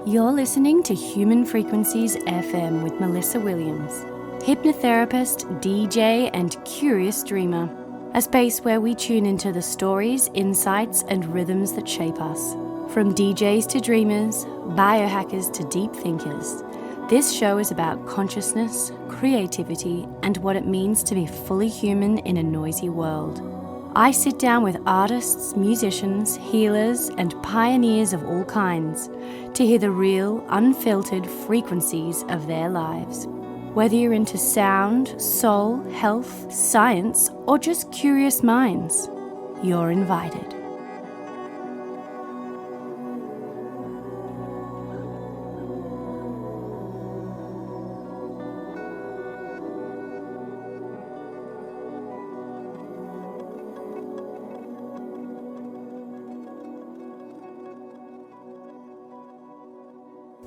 You're listening to Human Frequencies FM with Melissa Williams, hypnotherapist, DJ, and curious dreamer. A space where we tune into the stories, insights, and rhythms that shape us. From DJs to dreamers, biohackers to deep thinkers, this show is about consciousness, creativity, and what it means to be fully human in a noisy world. I sit down with artists, musicians, healers, and pioneers of all kinds to hear the real, unfiltered frequencies of their lives. Whether you're into sound, soul, health, science, or just curious minds, you're invited.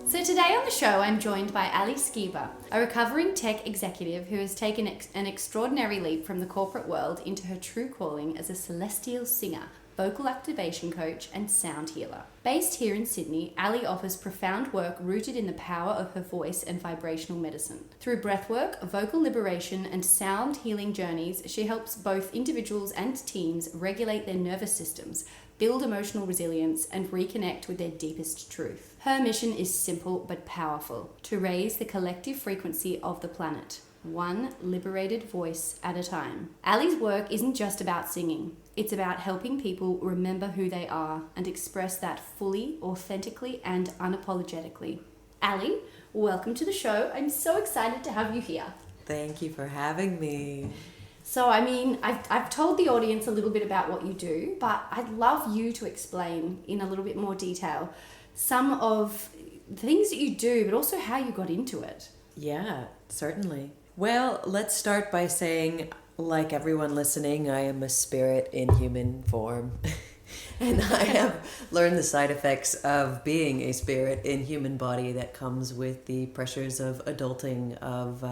So today on the show, I'm joined by Ali Skiba, a recovering tech executive who has taken an extraordinary leap from the corporate world into her true calling as a celestial singer, vocal activation coach, and sound healer. Based here in Sydney, Ali offers profound work rooted in the power of her voice and vibrational medicine. Through breathwork, vocal liberation, and sound healing journeys, she helps both individuals and teams regulate their nervous systems, build emotional resilience, and reconnect with their deepest truth. Her mission is simple but powerful: to raise the collective frequency of the planet, one liberated voice at a time. Ali's work isn't just about singing. It's about helping people remember who they are and express that fully, authentically, and unapologetically. Ali, welcome to the show. I'm so excited to have you here. Thank you for having me. So, I've told the audience a little bit about what you do, but I'd love you to explain in a little bit more detail some of the things that you do, but also how you got into it. Yeah, certainly. Well, let's start by saying, like everyone listening, I am a spirit in human form. And I have learned the side effects of being a spirit in human body that comes with the pressures of adulting, of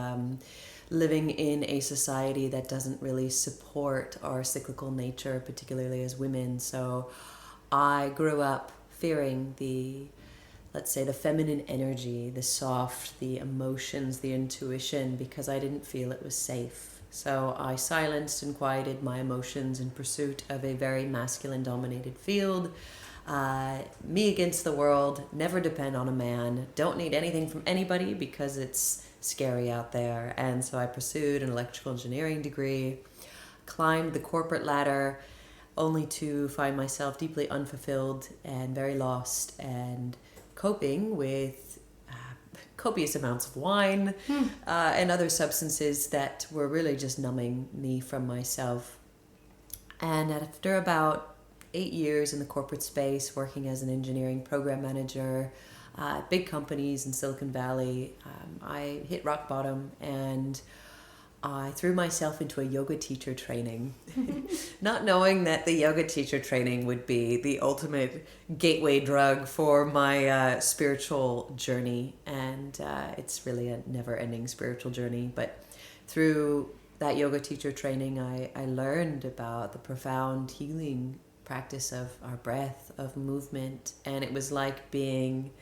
living in a society that doesn't really support our cyclical nature, particularly as women. So I grew up fearing let's say the feminine energy, the soft, the emotions, the intuition, because I didn't feel it was safe. So I silenced and quieted my emotions in pursuit of a very masculine dominated field. Me against the world, never depend on a man, don't need anything from anybody because it's scary out there. And so I pursued an electrical engineering degree, climbed the corporate ladder, only to find myself deeply unfulfilled and very lost, and coping with copious amounts of wine and other substances that were really just numbing me from myself. And after about 8 years in the corporate space, working as an engineering program manager at big companies in Silicon Valley, I hit rock bottom and I threw myself into a yoga teacher training, not knowing that the yoga teacher training would be the ultimate gateway drug for my spiritual journey. And it's really a never-ending spiritual journey. But through that yoga teacher training, I learned about the profound healing practice of our breath, of movement. And it was like being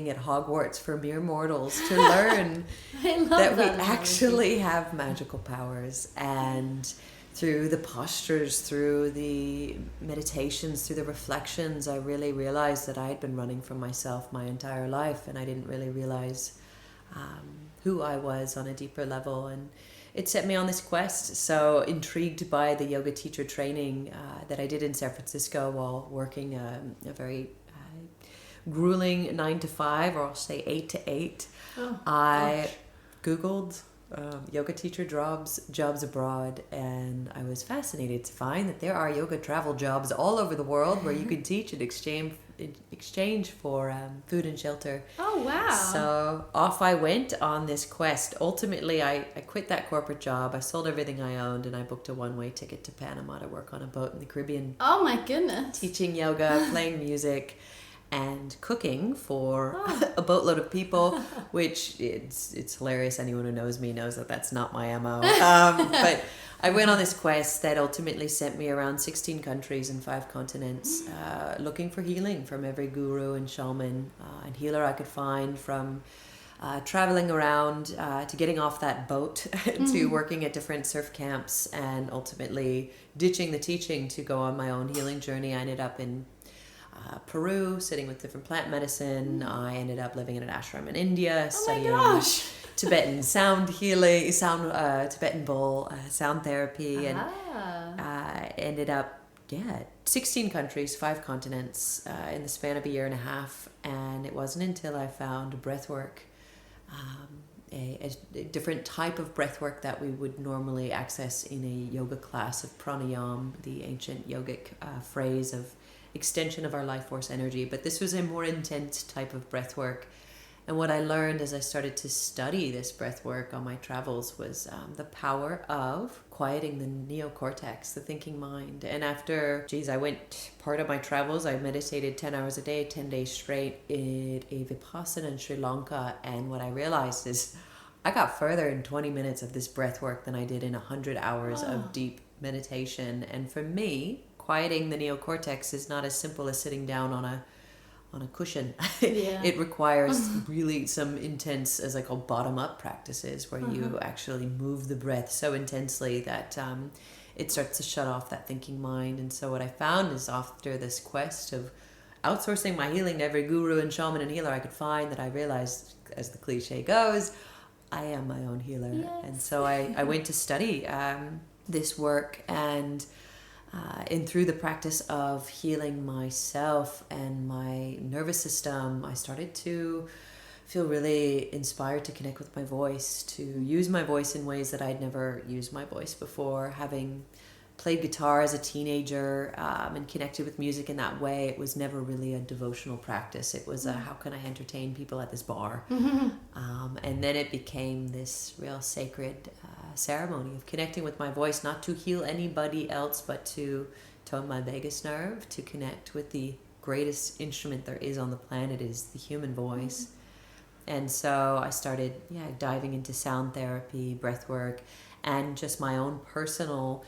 at Hogwarts for mere mortals to learn that we actually have magical powers. And through the postures, through the meditations, through the reflections, I really realized that I had been running from myself my entire life, and I didn't really realize who I was on a deeper level. And it set me on this quest. So intrigued by the yoga teacher training that I did in San Francisco while working a very grueling 9-to-5, or I'll say 8-to-8. I Googled yoga teacher jobs abroad, and I was fascinated to find that there are yoga travel jobs all over the world where you can teach in exchange for food and shelter. Oh, wow. So off I went on this quest. Ultimately, I quit that corporate job. I sold everything I owned, and I booked a one-way ticket to Panama to work on a boat in the Caribbean. Oh, my goodness. Teaching yoga, playing music, and cooking for a boatload of people, which it's hilarious. Anyone who knows me knows that that's not my MO. But I went on this quest that ultimately sent me around 16 countries and 5 continents, looking for healing from every guru and shaman and healer I could find, from traveling around to getting off that boat to working at different surf camps, and ultimately ditching the teaching to go on my own healing journey. I ended up in Peru, sitting with different plant medicine. I ended up living in an ashram in India, studying Tibetan sound healing, Tibetan bowl, sound therapy, and ended up, 16 countries, 5 continents in the span of a year and a half. And it wasn't until I found breathwork, a different type of breathwork that we would normally access in a yoga class of pranayam, the ancient yogic phrase of extension of our life force energy. But this was a more intense type of breathwork. And what I learned as I started to study this breath work on my travels was the power of quieting the neocortex, the thinking mind. And after, part of my travels, I meditated 10 hours a day, 10 days straight in a Vipassana in Sri Lanka. And what I realized is I got further in 20 minutes of this breath work than I did in 100 hours of deep meditation. And for me, quieting the neocortex is not as simple as sitting down on a cushion. It requires really some intense, as I call, bottom-up practices, where you actually move the breath so intensely that it starts to shut off that thinking mind. And so what I found is, after this quest of outsourcing my healing to every guru and shaman and healer I could find, that I realized, as the cliche goes, I am my own healer. Yes. And so I went to study this work, and through the practice of healing myself and my nervous system, I started to feel really inspired to connect with my voice, to use my voice in ways that I'd never used my voice before. Having played guitar as a teenager and connected with music in that way, it was never really a devotional practice. It was how can I entertain people at this bar? And then it became this real sacred ceremony of connecting with my voice, not to heal anybody else, but to tone my vagus nerve, to connect with the greatest instrument there is on the planet, is the human voice. And so I started diving into sound therapy, breath work, and just my own personal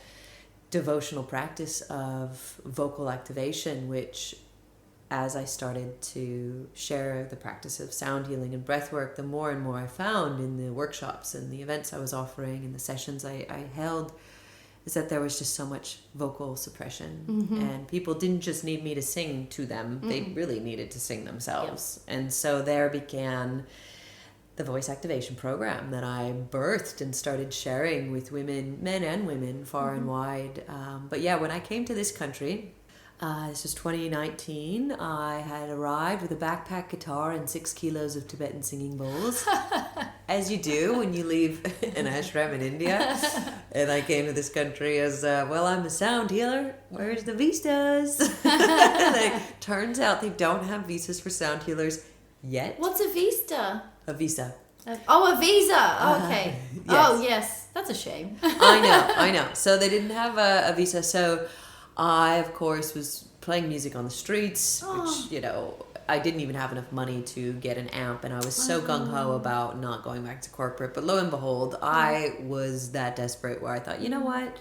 devotional practice of vocal activation, which, as I started to share the practice of sound healing and breath work, the more and more I found in the workshops and the events I was offering and the sessions I held, is that there was just so much vocal suppression. And people didn't just need me to sing to them, they really needed to sing themselves. And so there began the voice activation program that I birthed and started sharing with women, men and women, far and wide. But when I came to this country, this was 2019, I had arrived with a backpack guitar and 6 kilos of Tibetan singing bowls, as you do when you leave an ashram in India. And I came to this country as, I'm a sound healer. Where's the visas? Turns out they don't have visas for sound healers yet. What's a vista? A visa. A visa. Oh, okay. Yes. Oh, yes. That's a shame. I know. So they didn't have a visa. So I, of course, was playing music on the streets, which, I didn't even have enough money to get an amp, and I was so gung-ho about not going back to corporate. But lo and behold, I was that desperate where I thought, you know what?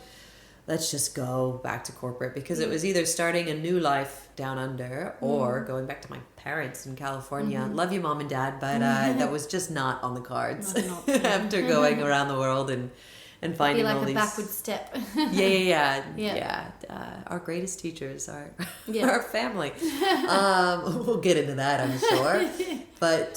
Let's just go back to corporate, because it was either starting a new life down under or going back to my parents in California. Love you, Mom and Dad, but that was just not on the cards after going around the world and finding all these... a backward step. Yeah. Our greatest teachers are our family. We'll get into that, I'm sure. But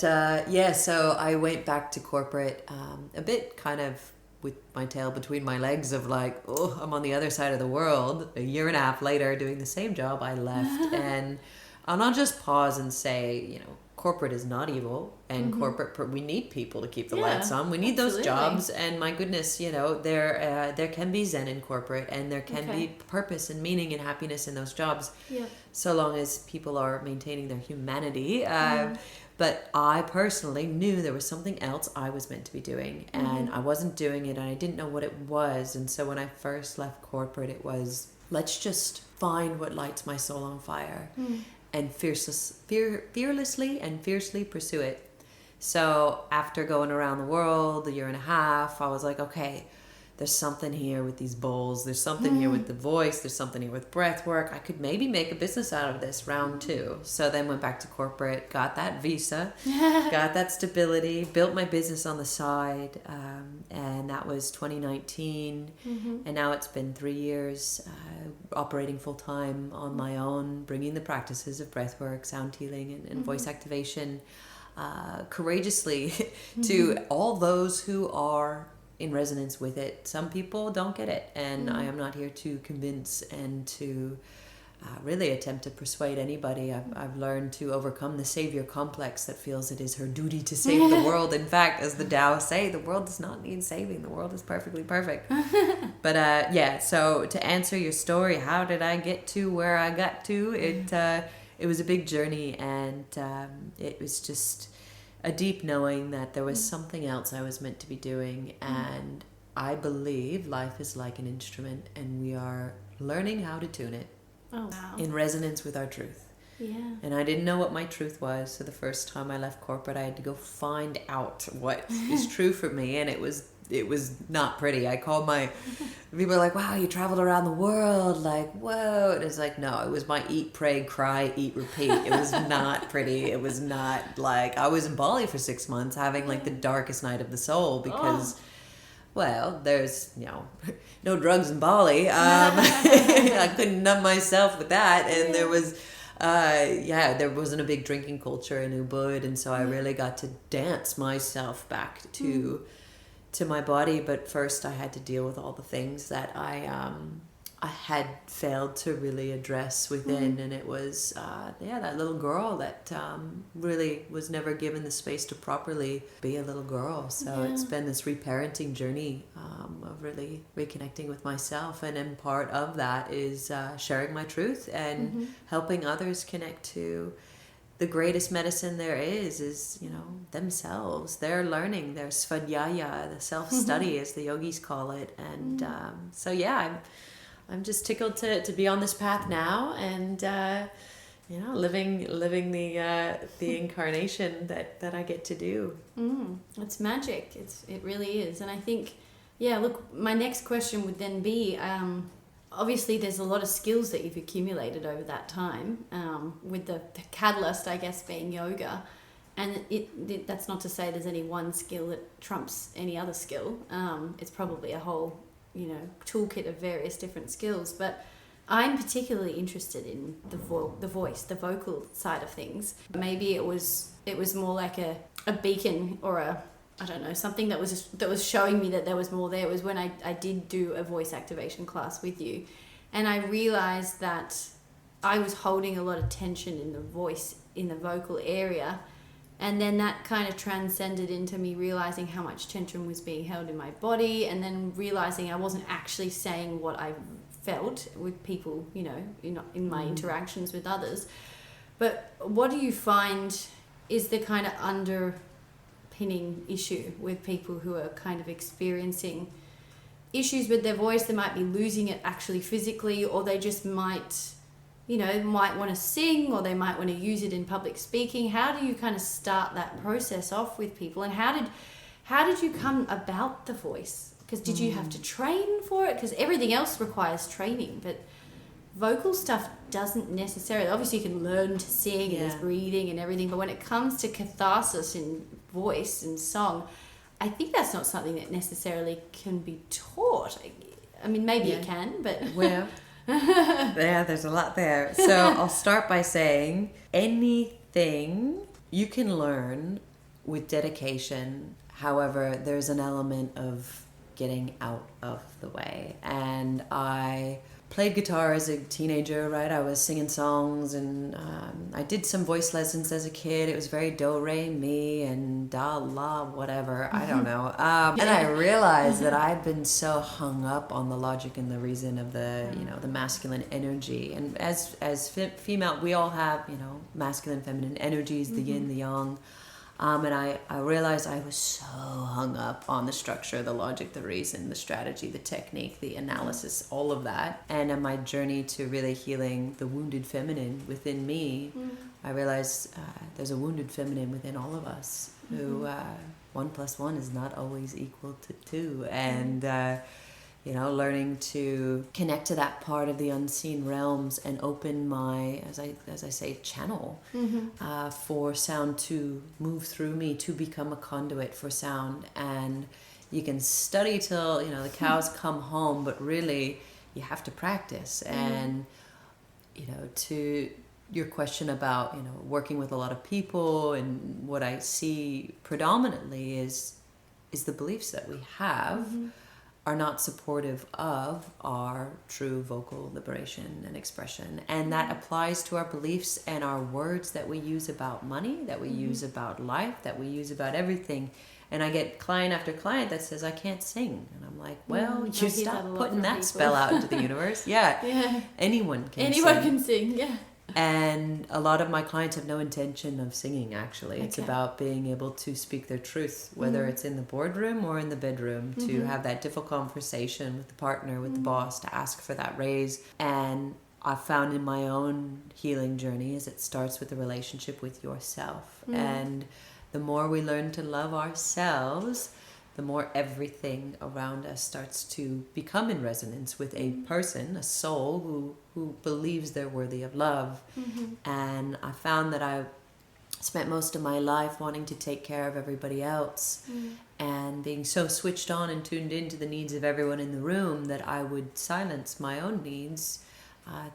so I went back to corporate a bit kind of with my tail between my legs of I'm on the other side of the world. A year and a half later, doing the same job, I left. And I'll just pause and say, corporate is not evil, and corporate, we need people to keep the lights on. We need those jobs, and my goodness, there can be zen in corporate, and there can be purpose and meaning and happiness in those jobs, so long as people are maintaining their humanity. But I personally knew there was something else I was meant to be doing, and I wasn't doing it, and I didn't know what it was. And so when I first left corporate, it was, let's just find what lights my soul on fire and fearlessly and fiercely pursue it. So after going around the world a year and a half, I was like, okay, there's something here with these bowls, there's something here with the voice, there's something here with breath work. I could maybe make a business out of this, round 2. So then went back to corporate, got that visa, got that stability, built my business on the side, and that was 2019. And now it's been 3 years operating full-time on my own, bringing the practices of breath work, sound healing, and voice activation courageously to all those who are in resonance with it. Some people don't get it, and I am not here to convince and to really attempt to persuade anybody. I've learned to overcome the savior complex that feels it is her duty to save the world. In fact, as the Tao say, the world does not need saving. The world is perfectly perfect. But yeah, so to answer your story, how did I get to where I got to? It was a big journey, and it was just a deep knowing that there was something else I was meant to be doing. And I believe life is like an instrument, and we are learning how to tune it in resonance with our truth. And I didn't know what my truth was, so the first time I left corporate, I had to go find out what is true for me, and it was not pretty. I called my people are like, wow, you traveled around the world, like, whoa. And it's like, no, it was my eat, pray, cry, eat, repeat. It was not pretty. It was not like, I was in Bali for 6 months having like the darkest night of the soul because well, there's, no drugs in Bali. I couldn't numb myself with that. And there was, there wasn't a big drinking culture in Ubud. And so I really got to dance myself back to my body. But first I had to deal with all the things that I had failed to really address within. And it was, that little girl that really was never given the space to properly be a little girl. So it's been this reparenting journey of really reconnecting with myself. And then part of that is sharing my truth and helping others connect to the greatest medicine there is, themselves. They're learning, their svadhyaya, the self-study as the yogis call it. And I'm just tickled to be on this path now and, living the incarnation that I get to do. It's magic. It really is. And I think, look, my next question would then be, obviously there's a lot of skills that you've accumulated over that time, with the catalyst, I guess, being yoga. And that's not to say there's any one skill that trumps any other skill. It's probably a whole toolkit of various different skills, but I'm particularly interested in the voice, the vocal side of things. Maybe it was more like a beacon or something that was showing me that there was more there. It was when I did do a voice activation class with you, and I realized that I was holding a lot of tension in the voice, in the vocal area. And then that kind of transcended into me realizing how much tension was being held in my body, and then realizing I wasn't actually saying what I felt with people, in my interactions with others. But what do you find is the kind of underpinning issue with people who are kind of experiencing issues with their voice? They might be losing it actually physically, or they just might want to sing, or they might want to use it in public speaking. How do you kind of start that process off with people? And how did you come about the voice? Because did you have to train for it? Because everything else requires training, but vocal stuff doesn't necessarily. Obviously, you can learn to sing and there's breathing and everything, but when it comes to catharsis in voice and song, I think that's not something that necessarily can be taught. I mean, maybe it can, but well. There's a lot there. So I'll start by saying anything you can learn with dedication. However, there's an element of getting out of the way. And I played guitar as a teenager, right? I was singing songs, and I did some voice lessons as a kid. It was very do, re, mi, and da, la, whatever. I don't know. And I realized that I'd been so hung up on the logic and the reason of the, the masculine energy. And as female, we all have, masculine, feminine energies, the yin, the yang. And I realized I was so hung up on the structure, the logic, the reason, the strategy, the technique, the analysis, all of that. And in my journey to really healing the wounded feminine within me, I realized there's a wounded feminine within all of us who 1 + 1 is not always equal to 2. And learning to connect to that part of the unseen realms and open my, as I say, channel for sound to move through me, to become a conduit for sound. And you can study till, the cows come home, but really you have to practice. And, to your question about, working with a lot of people, and what I see predominantly is the beliefs that we have are not supportive of our true vocal liberation and expression. And that applies to our beliefs and our words that we use about money, that we use about life, that we use about everything. And I get client after client that says, I can't sing. And I'm like, well, you stop putting that spell out into the universe. Yeah. Anyone can sing. Yeah. And a lot of my clients have no intention of singing, actually. It's about being able to speak their truth, whether it's in the boardroom or in the bedroom, to have that difficult conversation with the partner, with the boss, to ask for that raise. And I've found in my own healing journey is it starts with the relationship with yourself. And the more we learn to love ourselves, the more everything around us starts to become in resonance with a person, a soul who believes they're worthy of love. And I found that I spent most of my life wanting to take care of everybody else and being so switched on and tuned into the needs of everyone in the room that I would silence my own needs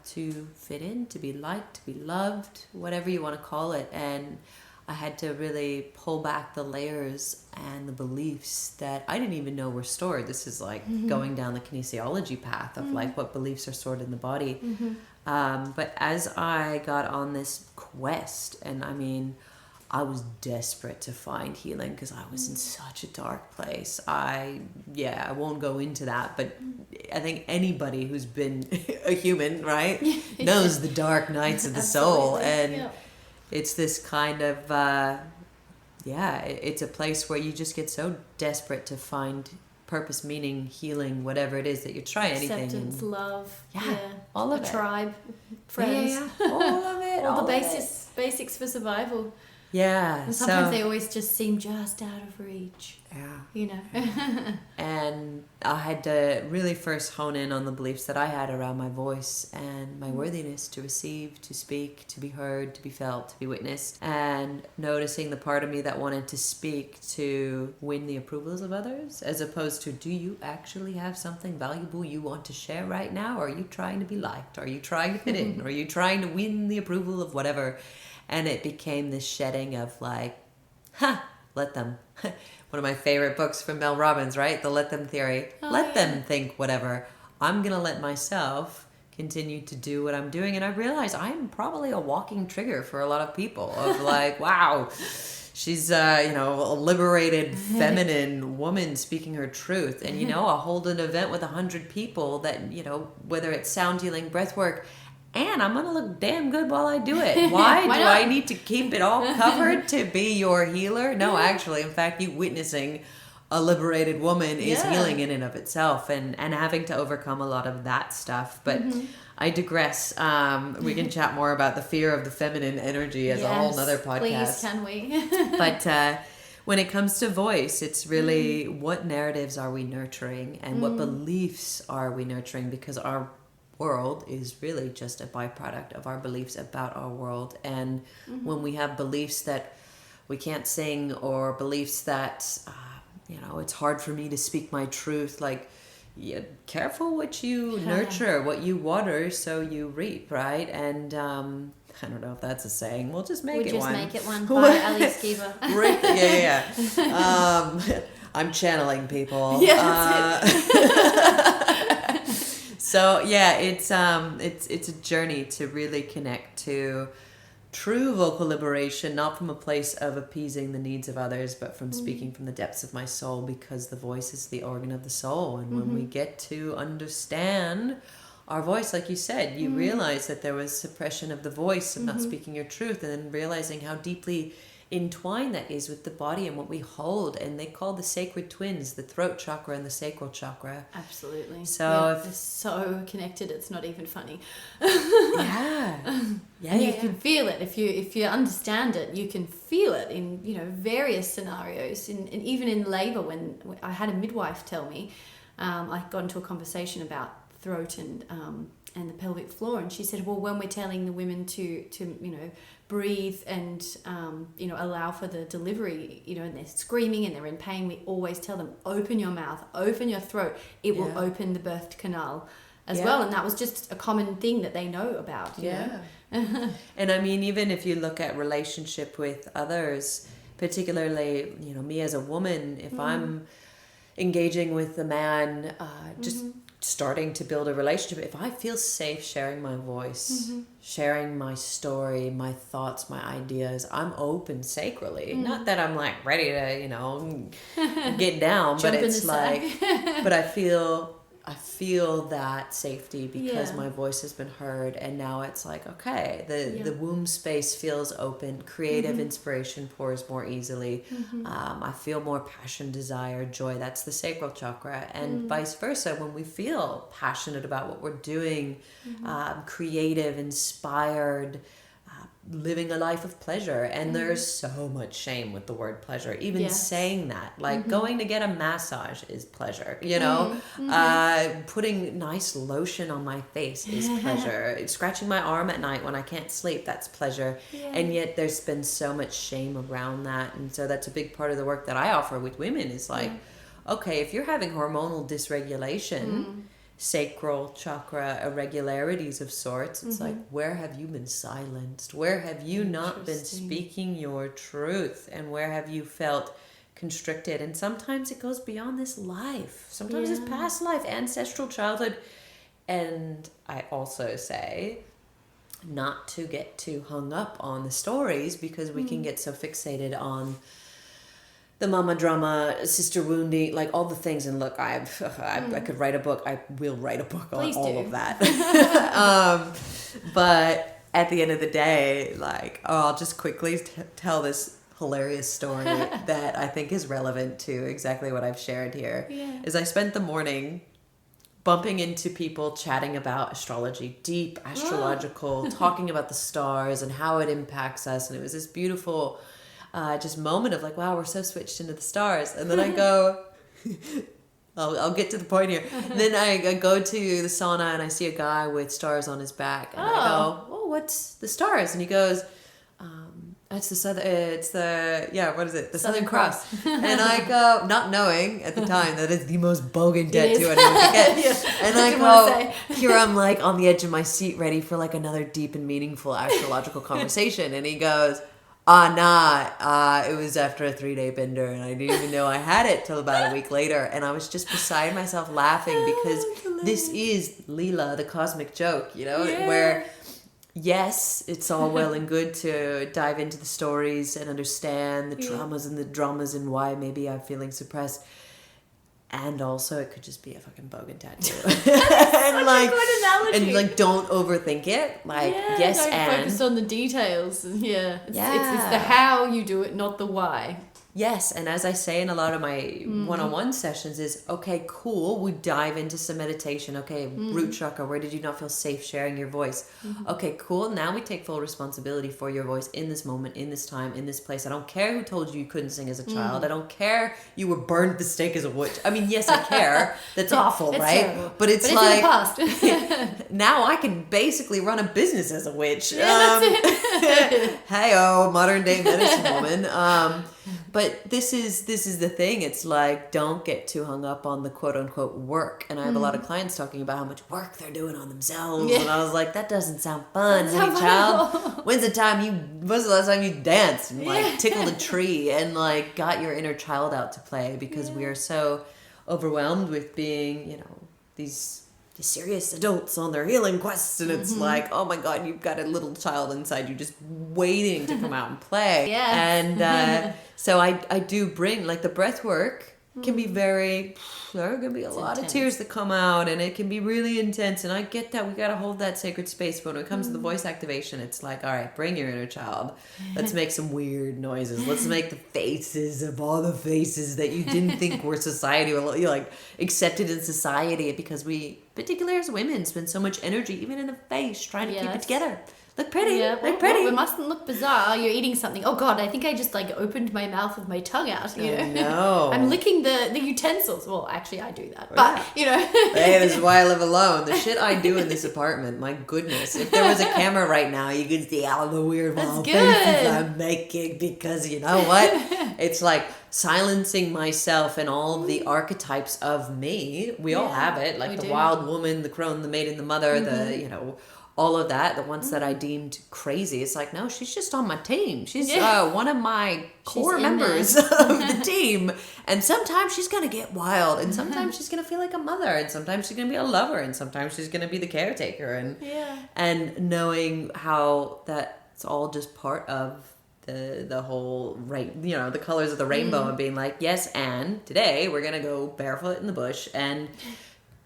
to fit in, to be liked, to be loved, whatever you want to call it. And I had to really pull back the layers and the beliefs that I didn't even know were stored. This is like going down the kinesiology path of like what beliefs are stored in the body. But as I got on this quest, and I mean, I was desperate to find healing because I was in such a dark place. I won't go into that, but I think anybody who's been a human, right, knows the dark nights of the soul. And it's this kind of, it's a place where you just get so desperate to find purpose, meaning, healing, whatever it is that you try. Acceptance, love, all of a it. tribe, friends, all of it, all the basics for survival. Yeah. And sometimes they always just seem just out of reach. Yeah. And I had to really first hone in on the beliefs that I had around my voice and my worthiness to receive, to speak, to be heard, to be felt, to be witnessed, and noticing the part of me that wanted to speak to win the approvals of others, as opposed to, do you actually have something valuable you want to share right now? Or are you trying to be liked? Are you trying to fit in? Or are you trying to win the approval of whatever? And it became this shedding of like, let them. One of my favorite books from Mel Robbins, right? The let them theory. Let them think whatever. I'm going to let myself continue to do what I'm doing. And I realize I'm probably a walking trigger for a lot of people of like, wow, she's, a liberated feminine woman speaking her truth. And, I'll hold an event with 100 people that, whether it's sound healing, breath work, and I'm going to look damn good while I do it. Why do I need to keep it all covered to be your healer? No, actually, in fact, you witnessing a liberated woman is healing in and of itself, and having to overcome a lot of that stuff. But I digress. We can chat more about the fear of the feminine energy as a whole nother podcast. Please, can we? But when it comes to voice, it's really what narratives are we nurturing and what beliefs are we nurturing, because our world is really just a byproduct of our beliefs about our world. And when we have beliefs that we can't sing, or beliefs that it's hard for me to speak my truth, like, careful what you nurture, what you water, so you reap, right? And I don't know if that's a saying. We'll just make it one. We'll just make it one by Ali Skiba. I'm channeling people. So it's a journey to really connect to true vocal liberation, not from a place of appeasing the needs of others, but from speaking from the depths of my soul, because the voice is the organ of the soul. And when we get to understand our voice, like you said, you realize that there was suppression of the voice, of not speaking your truth, and then realizing how deeply entwined that is with the body and what we hold. And they call the sacred twins, the throat chakra and the sacral chakra. Absolutely. So they're so connected, it's not even funny. You can feel it. If you understand it, you can feel it in various scenarios, and even in labor. When I had a midwife tell me, I got into a conversation about throat and the pelvic floor, and she said, well, when we're telling the women to breathe and allow for the delivery, and they're screaming and they're in pain, we always tell them, open your mouth, open your throat. It will open the birth canal as well. And that was just a common thing that they know about. You know? And I mean, even if you look at relationship with others, particularly, me as a woman, if I'm engaging with a man, just starting to build a relationship, if I feel safe sharing my voice, sharing my story, my thoughts, my ideas, I'm open sacrally. Not that I'm like ready to, get down, but it's like, but I feel that safety because my voice has been heard, and now it's like, okay, the womb space feels open, creative inspiration pours more easily. I feel more passion, desire, joy. That's the sacral chakra, and vice versa. When we feel passionate about what we're doing, creative, inspired, living a life of pleasure, and there's so much shame with the word pleasure, even saying that, like going to get a massage is pleasure, putting nice lotion on my face is pleasure, scratching my arm at night when I can't sleep, that's pleasure. And yet there's been so much shame around that, and so that's a big part of the work that I offer with women is like, okay, if you're having hormonal dysregulation, sacral chakra irregularities of sorts, it's like, where have you been silenced? Where have you not been speaking your truth? And where have you felt constricted? And sometimes it goes beyond this life. Sometimes it's past life, ancestral childhood. And I also say not to get too hung up on the stories, because we can get so fixated on the mama drama, sister wounding, like all the things. And look, I could write a book. I will write a book on all of that. But at the end of the day, like, I'll just quickly tell this hilarious story that I think is relevant to exactly what I've shared here. Is I spent the morning bumping into people chatting about astrology, deep astrological, talking about the stars and how it impacts us. And it was this beautiful just moment of like, wow, we're so switched into the stars. And then I go, I'll get to the point here. Then I go to the sauna and I see a guy with stars on his back. And I go, oh, what's the stars? And he goes, what is it? The Southern Cross. And I go, not knowing at the time that it's the most bogan tattoo anyone could get. And I go, here I'm like on the edge of my seat ready for like another deep and meaningful astrological conversation. And he goes, it was after a 3-day bender and I didn't even know I had it till about a week later. And I was just beside myself laughing because this is Leela, the cosmic joke, where yes, it's all well and good to dive into the stories and understand the traumas and the dramas and why maybe I'm feeling suppressed. And also, it could just be a fucking bogan tattoo. And like, a good analogy. And like, don't overthink it. Like, yes, don't focus on the details. It's the how you do it, not the why. Yes, and as I say in a lot of my one-on-one sessions is, okay, cool, we dive into some meditation. Okay, root chakra, where did you not feel safe sharing your voice? Okay, cool, now we take full responsibility for your voice in this moment, in this time, in this place. I don't care who told you couldn't sing as a child. I don't care you were burned at the stake as a witch. I mean, yes, I care. That's awful, right? Terrible. But it's like, in the past. Now I can basically run a business as a witch. That's it. Hey-oh, modern day medicine woman. But this is the thing. It's like, don't get too hung up on the quote unquote work. And I have a lot of clients talking about how much work they're doing on themselves. And I was like, that doesn't sound fun, honey child. When's the last time you danced and like tickled a tree and like got your inner child out to play? Because we are so overwhelmed with being, these serious adults on their healing quests, and it's like, oh my god, you've got a little child inside you just waiting to come out and play. And so I do bring, like, the breath work can be very, there are going to be a lot of tears that come out, and it can be really intense, and I get that we got to hold that sacred space. But when it comes to the voice activation, it's like, all right, bring your inner child. Let's make some weird noises. Let's make the faces of all the faces that you didn't think were society, or like accepted in society, because we, particularly as women, spend so much energy even in the face trying to keep it together. look pretty, Yeah, look pretty. It mustn't look bizarre. You're eating something. Oh God, I think I just like opened my mouth with my tongue out. You know? No. I'm licking the utensils. Well, actually, I do that, but you know. Hey, this is why I live alone. The shit I do in this apartment, my goodness. If there was a camera right now, you could see all the weird wild faces I'm making, because you know what? It's like silencing myself and all the archetypes of me. We all have it, like the wild woman, the crone, the maiden, the mother, the, you know, all of that, the ones that I deemed crazy. It's like, no, she's just on my team. She's one of my core members of the team. And sometimes she's going to get wild. And sometimes she's going to feel like a mother. And sometimes she's going to be a lover. And sometimes she's going to be the caretaker. And knowing how that's all just part of the whole, you know, the colors of the rainbow, and being like, yes, and today we're going to go barefoot in the bush and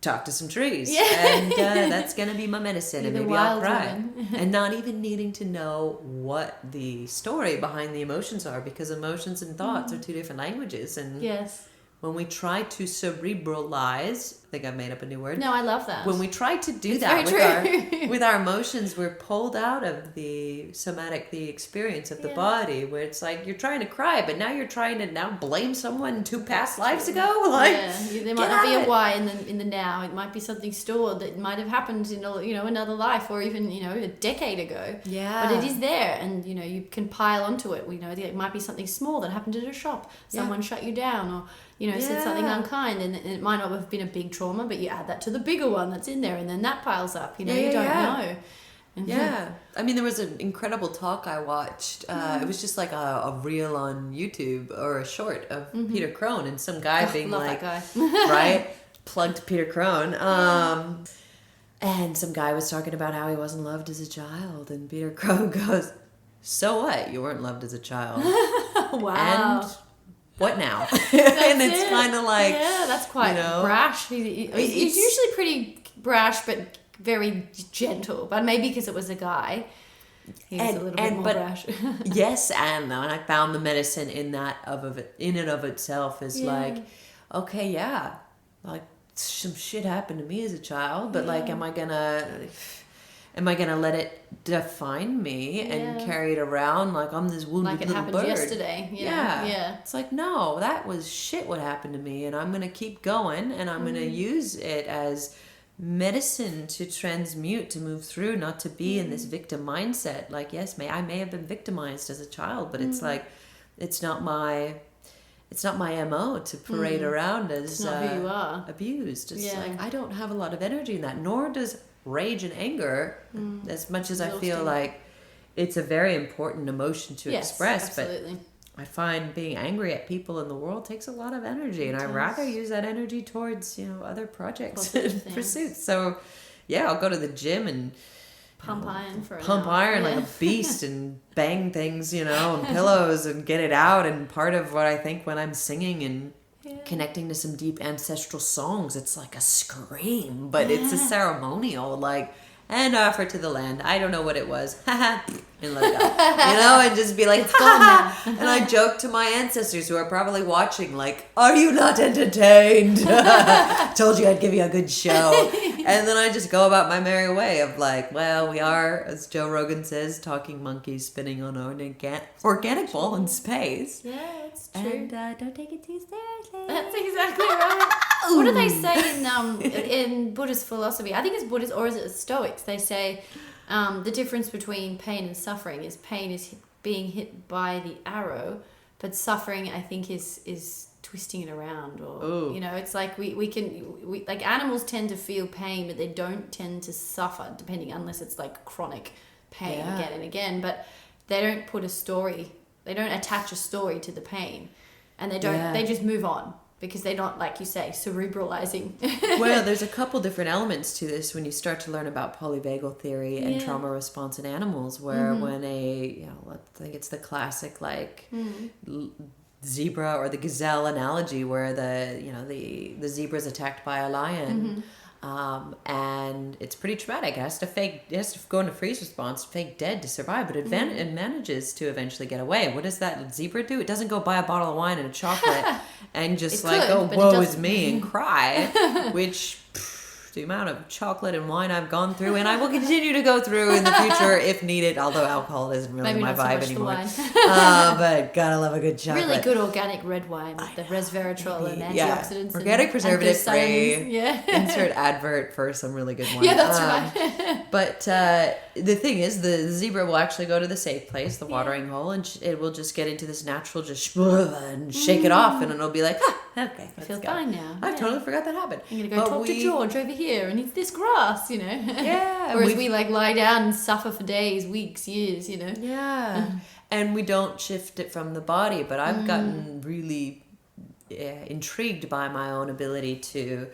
talk to some trees, and that's gonna be my medicine, and maybe I'll cry, and not even needing to know what the story behind the emotions are, because emotions and thoughts are two different languages. And when we try to cerebralize, I think I've made up a new word. No, I love that. When we try to do that with our emotions, we're pulled out of the somatic, the experience of the body, where it's like you're trying to cry, but now you're trying to now blame someone 2 past lives ago. Like, there might not be a why in the now. It might be something stored that might have happened in another life, or even a decade ago. Yeah, but it is there, and you can pile onto it. It might be something small that happened at a shop. Someone shut you down, or said something unkind, and it might not have been a big trauma, but you add that to the bigger one that's in there, and then that piles up. You don't know. Yeah. I mean, there was an incredible talk I watched. It was just like a reel on YouTube, or a short of Peter Crone, and some guy being like, that guy. right? Plugged Peter Crone. And some guy was talking about how he wasn't loved as a child, and Peter Crone goes, so what? You weren't loved as a child. Wow. And what now? And it's kind of like, that's quite brash. He's usually pretty brash, but very gentle. But maybe because it was a guy, he's a little bit more brash. Yes, and I found the medicine in that in and of itself is like, okay, like some shit happened to me as a child, but like, am I gonna let it define me and carry it around like I'm this wounded little bird? Like it happened yesterday. Yeah. It's like, no, that was shit what happened to me, and I'm gonna keep going, and I'm gonna use it as medicine to transmute, to move through, not to be in this victim mindset. Like, yes, I may have been victimized as a child, but it's like, it's not my MO to parade around as who you are. Abused. It's like, I don't have a lot of energy in that, nor does rage and anger, as much as I feel like it's a very important emotion to express. Absolutely. But I find being angry at people in the world takes a lot of energy, and I'd rather use that energy towards other projects and pursuits. So I'll go to the gym and pump iron like a beast, and bang things on pillows and get it out. And part of what I think when I'm singing and connecting to some deep ancestral songs, it's like a scream, but it's a ceremonial, like, and offer to the land. I don't know what it was. And let it go. And just be like, it's gone now. And I joke to my ancestors who are probably watching, like, are you not entertained? Told you I'd give you a good show. And then I just go about my merry way of like, well, we are, as Joe Rogan says, talking monkeys spinning on an organic ball in space. Yeah, that's true. And don't take it too seriously. That's exactly right. What do they say in Buddhist philosophy? I think it's Buddhist, or is it Stoics? They say the difference between pain and suffering is pain is being hit by the arrow, but suffering, I think, is twisting it around, or it's like we like animals tend to feel pain, but they don't tend to suffer, depending, unless it's like chronic pain again and again. But they don't put a story, they don't attach a story to the pain, and they don't they just move on, because they're not, like you say, cerebralizing. Well, there's a couple different elements to this when you start to learn about polyvagal theory and trauma response in animals, where when I think it's the classic zebra or the gazelle analogy, where the zebra is attacked by a lion, and it's pretty traumatic. It has to go into freeze response, fake dead to survive, but it manages to eventually get away. What does that zebra do? It doesn't go buy a bottle of wine and a chocolate and just woe is me and cry, which the amount of chocolate and wine I've gone through, and I will continue to go through in the future if needed, although alcohol isn't really Maybe my not so vibe much the anymore. wine. But gotta love a good chocolate. Really good organic red wine with the resveratrol and antioxidants. Organic, and preservative free. anthocyanins. Yeah. Insert advert for some really good wine. Yeah, that's right. But the thing is, the zebra will actually go to the safe place, the watering hole, and it will just get into this natural and shake it off, and it'll be like, okay, I feel fine now. I totally forgot that happened. I'm going to go talk to George over here and eat this grass, you know. Yeah. Whereas we like lie down and suffer for days, weeks, years, you know. Yeah. And we don't shift it from the body, but I've gotten really intrigued by my own ability to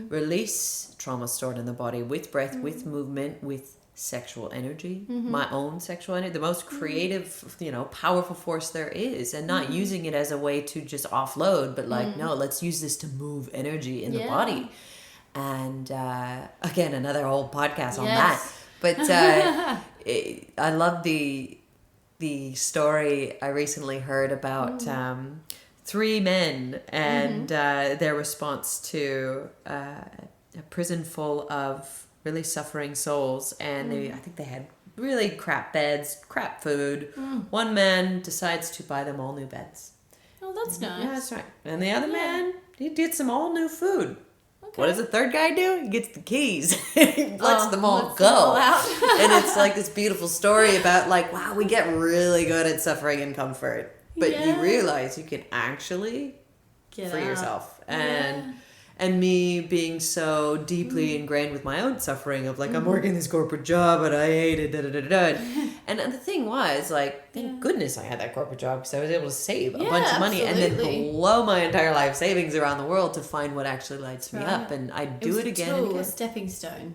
release trauma stored in the body with breath, with movement, with sexual energy, my own sexual energy, the most creative, powerful force there is, and not using it as a way to just offload, but like, no, let's use this to move energy in the body. And again, another whole podcast on that. But I love the story I recently heard about 3 men and their response to a prison full of really suffering souls, and I think they had really crap beds, crap food. One man decides to buy them all new beds. Oh, that's nice. Yeah, that's right. And the other man, he gets them all new food. Okay. What does the third guy do? He gets the keys. He lets them all go. Them all out. And it's like this beautiful story about like, wow, we get really good at suffering and comfort. But you realize you can actually free yourself. And me being so deeply ingrained with my own suffering of like, I'm working this corporate job and I hate it, And the thing was, like, thank goodness I had that corporate job because I was able to save a bunch of money and then blow my entire life savings around the world to find what actually lights me up. And I'd do it again and again. A stepping stone.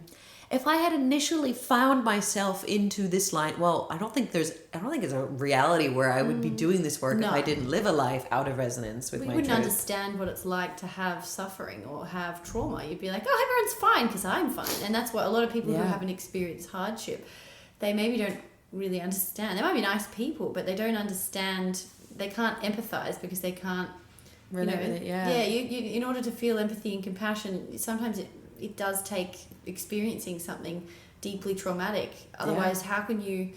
If I had initially found myself into this line, well, I don't think it's a reality where I would be doing this work if I didn't live a life out of resonance with my truth. We wouldn't understand what it's like to have suffering or have trauma. You'd be like, oh, everyone's fine because I'm fine. And that's what a lot of people who haven't experienced hardship, they maybe don't really understand. They might be nice people, but they don't understand. They can't empathize because they can't relate with it. Yeah. You in order to feel empathy and compassion, sometimes it does take experiencing something deeply traumatic. Otherwise, how can you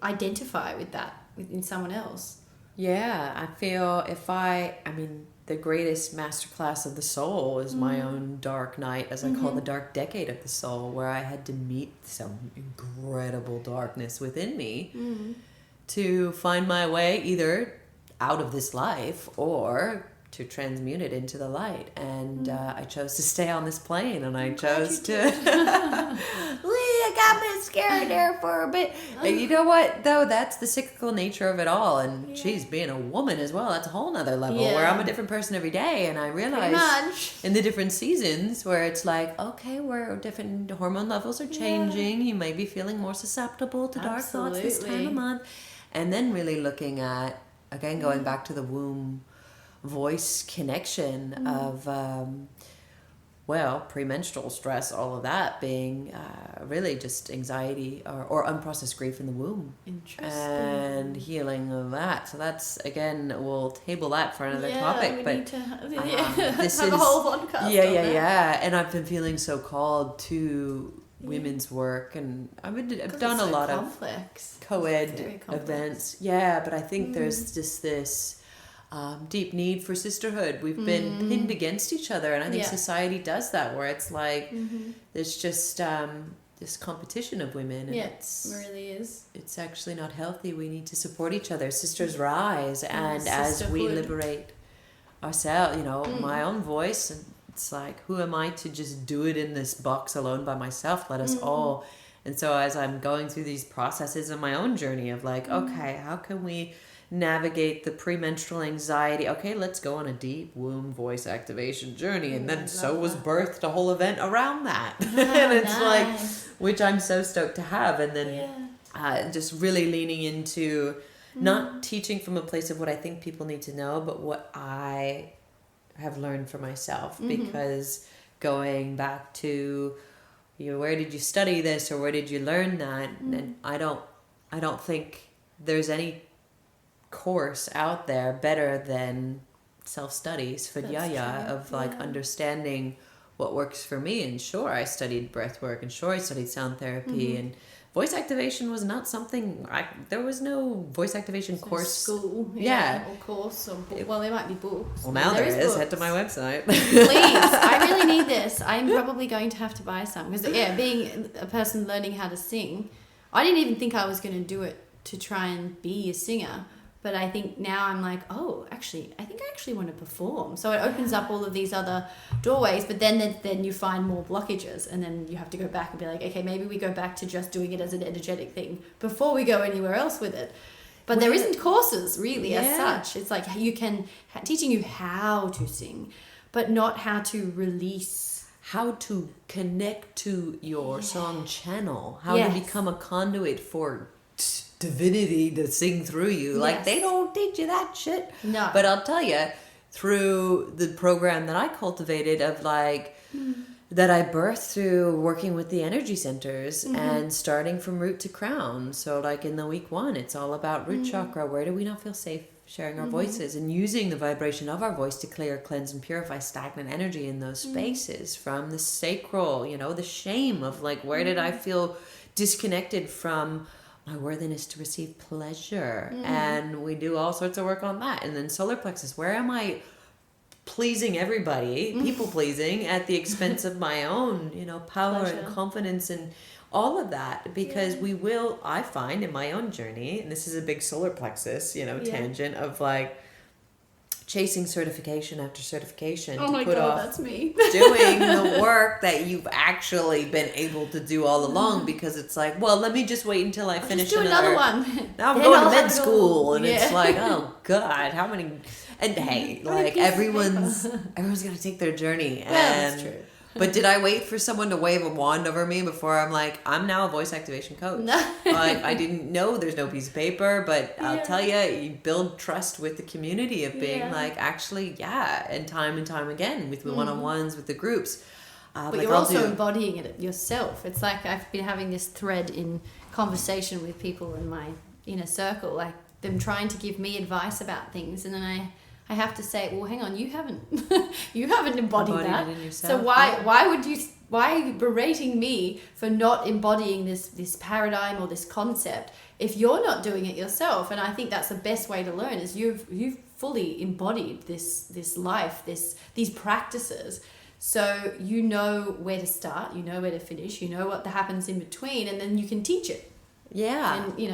identify with that in someone else? Yeah, I feel the greatest masterclass of the soul is my own dark night, as I call the dark decade of the soul, where I had to meet some incredible darkness within me to find my way either out of this life or to transmute it into the light. And I chose to stay on this plane, and I chose to I got me scared there for a bit. And you know what though, that's the cyclical nature of it all. And geez, being a woman as well, that's a whole nother level where I'm a different person every day. And I realize in the different seasons where it's like, okay, where different hormone levels are changing, you may be feeling more susceptible to dark thoughts this time of month. And then really looking at, again, going back to the womb voice connection of premenstrual stress, all of that being really just anxiety or unprocessed grief in the womb. Interesting. And healing of that. So that's, again, we'll table that for another topic. We but need to this have a whole podcast. Yeah. And I've been feeling so called to women's work, and I've done a lot of co-ed events. Yeah, but I think there's just this deep need for sisterhood. We've been pinned against each other, and I think society does that, where it's like there's just this competition of women, and it really is. It's actually not healthy. We need to support each other. Sisters rise, and as we liberate ourselves, my own voice, and it's like, who am I to just do it in this box alone by myself? Let us all. And so as I'm going through these processes in my own journey of like, okay, how can we navigate the premenstrual anxiety? Okay, let's go on a deep womb voice activation journey. And then was birthed a whole event around that. And it's like, which I'm so stoked to have. And then just really leaning into not teaching from a place of what I think people need to know, but what I have learned for myself. Because going back to, where did you study this, or where did you learn that? And I don't think there's any course out there better than self-studies for Yaya of like understanding what works for me. And sure, I studied breathwork, and sure, I studied sound therapy, and voice activation was not something, there was no voice activation course. School, or course, or well, there might be books. Well, now there is. Books. Head to my website. Please, I really need this. I'm probably going to have to buy some because, being a person learning how to sing, I didn't even think I was going to do it to try and be a singer. But I think now I'm like, I think I actually want to perform. So it opens up all of these other doorways, but then you find more blockages, and then you have to go back and be like, okay, maybe we go back to just doing it as an energetic thing before we go anywhere else with it. But there isn't courses really as such. It's like teaching you how to sing, but not how to release. How to connect to your song channel. How to become a conduit for divinity to sing through you. Like, they don't teach you that shit. No. But I'll tell you, through the program that I cultivated of that I birthed through working with the energy centers and starting from root to crown. So like in the week 1, it's all about root chakra. Where do we not feel safe sharing our voices, and using the vibration of our voice to clear, cleanse, and purify stagnant energy in those spaces from the sacral, the shame of like, where did I feel disconnected from my worthiness to receive pleasure? And we do all sorts of work on that. And then solar plexus, where am I pleasing everybody, people pleasing at the expense of my own, power and confidence and all of that? Because I find in my own journey, and this is a big solar plexus, tangent of like chasing certification after certification to put off that's me. doing the work that you've actually been able to do all along, because it's like, well, let me just wait until I finish another one. Now I'm going to med school, and it's like, oh God, how many? And hey, like everyone's gonna take their journey. And that's true. But did I wait for someone to wave a wand over me before I'm like, I'm now a voice activation coach? No. Like, I didn't know, there's no piece of paper, but I'll tell you build trust with the community of being like, actually, and time again with the one-on-ones, with the groups. But you're also embodying it yourself. It's like I've been having this thread in conversation with people in my inner circle, like them trying to give me advice about things, and then I have to say, well, hang on, you haven't embodied that. It in yourself. So why are you berating me for not embodying this paradigm or this concept if you're not doing it yourself? And I think that's the best way to learn, is you've fully embodied this life, these practices. So you know where to start, you know where to finish, you know what happens in between, and then you can teach it. Yeah. And, you